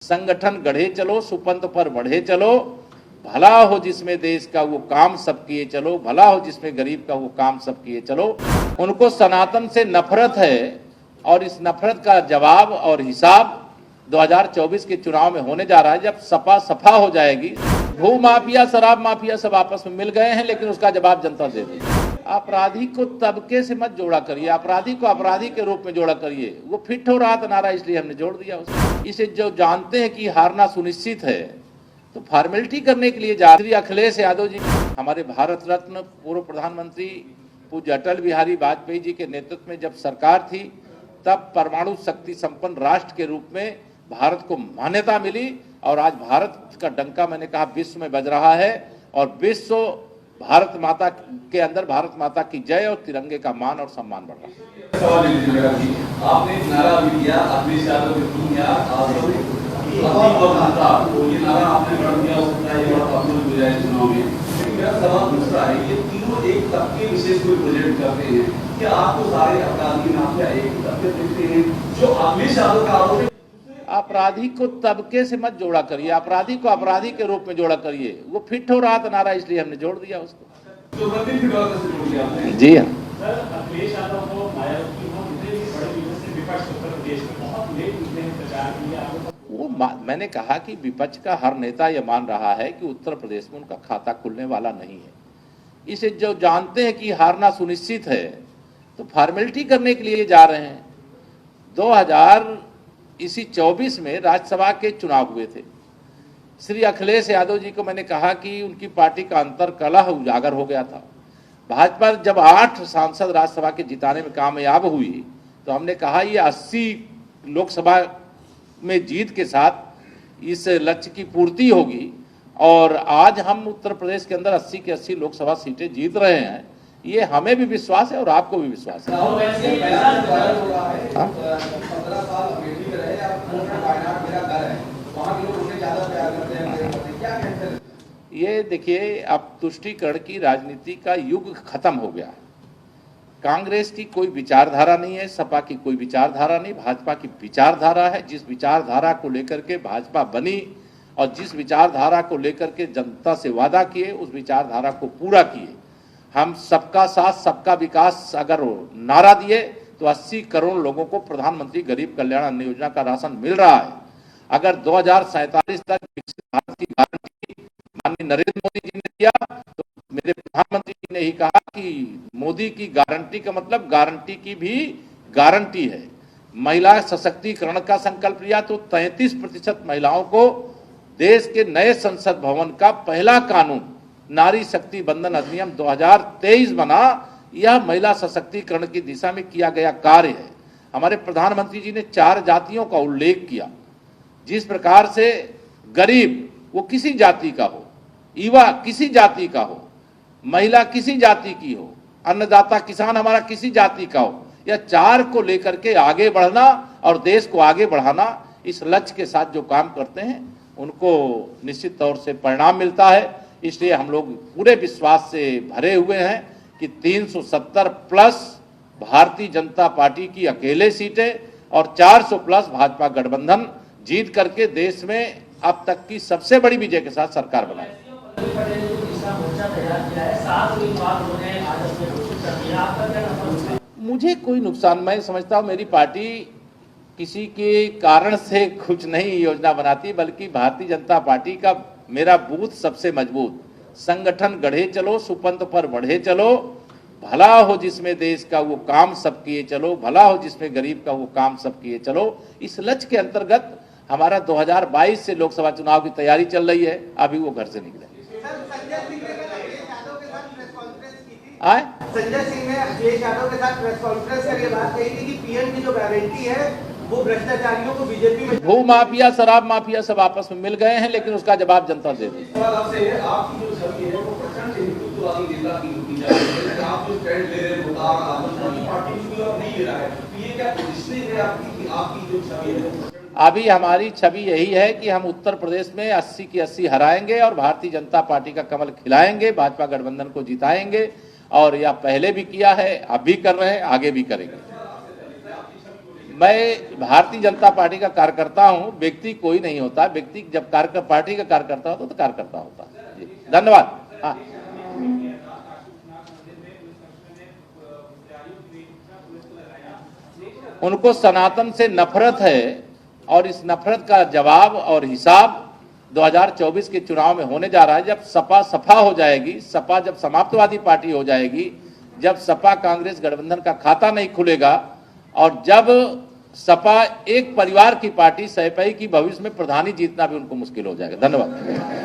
संगठन गढ़े चलो, सुपंथ पर बढ़े चलो, भला हो जिसमें देश का वो काम सब किए चलो, भला हो जिसमें गरीब का वो काम सब किए चलो। उनको सनातन से नफरत है और इस नफरत का जवाब और हिसाब 2024 के चुनाव में होने जा रहा है। जब सपा सफा हो जाएगी, भू माफिया, शराब माफिया सब आपस में मिल गए हैं, लेकिन उसका जवाब जनता दे देगी। अपराधी को तबके से मत जोड़ा करिए, अपराधी को अपराधी के रूप में जोड़ा करिए। वो फिट हो रहा था नारा, इसलिए हमने जोड़ दिया उसको। इसे जो जानते हैं कि हारना सुनिश्चित है, तो फॉर्मेलिटी करने के लिए जा रही। अखिलेश यादव जी, हमारे भारत रत्न पूर्व प्रधानमंत्री पूज्य अटल बिहारी वाजपेयी जी के नेतृत्व में जब सरकार थी, तब परमाणु शक्ति संपन्न राष्ट्र के रूप में भारत को मान्यता मिली और आज भारत का डंका, मैंने कहा, विश्व में बज रहा है और विश्व भारत माता के अंदर भारत माता की जय और तिरंगे का मान और सम्मान बढ़ रहा है। आपने नारा भी दिया, अखिलेश यादव ने दिया, तो ये नारा आपने बढ़ दिया, हो सकता है ये बड़ा पॉपुलर हो जाए चुनाव में। मेरा सवाल दूसरा है, ये तीनों एक तबके विशेष को प्रोजेक्ट करते हैं, क्या आपको सारे अपराधी माफिया एक तबके दिखते हैं? जो अखिलेश यादव का आरोप है, अपराधी को तबके से मत जोड़ा करिए, अपराधी को अपराधी के रूप में जोड़ा करिए। वो फिट हो रहा था नारा, इसलिए हमने जोड़ दिया उसको। तो मंदिर की बात से जोड़ दिया आपने। जी हाँ, अखिलेश यादव को मायावती को कितने भी बड़े लीडर से विपक्ष उत्तर प्रदेश में बहुत लेट निकले हैं प्रचार के लिए। वो मैंने कहा कि विपक्ष का हर नेता यह मान रहा है कि उत्तर प्रदेश में उनका खाता खुलने वाला नहीं है। इसे जो जानते हैं कि हारना सुनिश्चित है, तो फॉर्मेलिटी करने के लिए जा रहे हैं। 2024 में राज्यसभा के चुनाव हुए थे। श्री अखिलेश यादव जी को मैंने कहा कि उनकी पार्टी का अंतर कलह उजागर हो गया था। भाजपा जब 8 सांसद राज्यसभा के जिताने में कामयाब हुई, तो हमने कहा ये 80 लोकसभा में जीत के साथ इस लक्ष्य की पूर्ति होगी। और आज हम उत्तर प्रदेश के अंदर 80 की 80 लोकसभा सीटें जीत रहे हैं, ये हमें भी विश्वास है और आपको भी विश्वास है। ये देखिए, अब तुष्टीकरण की राजनीति का युग खत्म हो गया है। कांग्रेस की कोई विचारधारा नहीं है, सपा की कोई विचारधारा नहीं, भाजपा की विचारधारा है। जिस विचारधारा को लेकर के भाजपा बनी और जिस विचारधारा को लेकर के जनता से वादा किए, उस विचारधारा को पूरा किए। हम सबका साथ सबका विकास अगर नारा दिए, तो 80 करोड़ लोगों को प्रधानमंत्री गरीब कल्याण अन्न योजना का राशन मिल रहा है। अगर 2047 तक विकसित भारत की गारंटी माननीय नरेंद्र मोदी जी ने दिया, तो मेरे प्रधानमंत्री जी ने ही कहा कि मोदी की गारंटी का मतलब गारंटी की भी गारंटी है। महिला सशक्तिकरण का संकल्प लिया, तो 33% महिलाओं को देश के नए संसद भवन का पहला कानून नारी शक्ति बंधन अधिनियम 2023 बना। यह महिला सशक्तिकरण की दिशा में किया गया कार्य है। हमारे प्रधानमंत्री जी ने 4 जातियों का उल्लेख किया। जिस प्रकार से गरीब वो किसी जाति का हो, युवा किसी जाति का हो, महिला किसी जाति की हो, अन्नदाता किसान हमारा किसी जाति का हो, यह 4 को लेकर के आगे बढ़ना और देश को आगे बढ़ाना, इस लक्ष्य के साथ जो काम करते हैं उनको निश्चित तौर से परिणाम मिलता है। इसलिए हम लोग पूरे विश्वास से भरे हुए हैं कि 370 प्लस भारतीय जनता पार्टी की अकेले सीटें और 400 प्लस भाजपा गठबंधन जीत करके देश में अब तक की सबसे बड़ी विजय के साथ सरकार बनाए। मुझे कोई नुकसान, मैं समझता हूँ मेरी पार्टी किसी के कारण से कुछ नहीं योजना बनाती, बल्कि भारतीय जनता पार्टी का मेरा बूथ सबसे मजबूत। संगठन गढ़े चलो, सुपंथ पर बढ़े चलो, भला हो जिसमें देश का वो काम सब किए चलो, भला हो जिसमें गरीब का वो काम सब किए चलो। इस लक्ष्य के अंतर्गत हमारा 2022 से लोकसभा चुनाव की तैयारी चल रही है। अभी वो घर से निकले। संजय सिंह ने अखिलेश यादव के साथ प्रेस कॉन्फ्रेंस कर ये बात कही थी कि पीएम की जो गारंटी है वो भ्रष्टाचारियों को बीजेपी में, भू माफिया, शराब माफिया सब आपस में मिल गए हैं, लेकिन उसका जवाब जनता दे देगी। आपकी जो छवि है वो प्रचंड हिंदुत्ववादी नेता की होती जा रही है। आप जो स्टैंड ले रहे हैं पार्टी की ओर नहीं ले रहा है, तो ये क्या पोजीशनिंग है आपकी जो छवि है? अभी हमारी छवि यही है कि हम उत्तर प्रदेश में 80 की 80 हराएंगे और भारतीय जनता पार्टी का कमल खिलाएंगे, भाजपा गठबंधन को जिताएंगे। और यह पहले भी किया है, अब भी कर रहे हैं, आगे भी करेंगे। मैं भारतीय जनता पार्टी का कार्यकर्ता हूं, व्यक्ति कोई नहीं होता, व्यक्ति जब पार्टी का कार्यकर्ता होता तो कार्यकर्ता होता है। जी, धन्यवाद। हाँ, उनको सनातन से नफरत है और इस नफरत का जवाब और हिसाब 2024 के चुनाव में होने जा रहा है। जब सपा सफा हो जाएगी, सपा जब समाप्तवादी पार्टी हो जाएगी, जब सपा कांग्रेस गठबंधन का खाता नहीं खुलेगा और जब सपा एक परिवार की पार्टी सैपई की भविष्य में प्रधानी जीतना भी उनको मुश्किल हो जाएगा। धन्यवाद।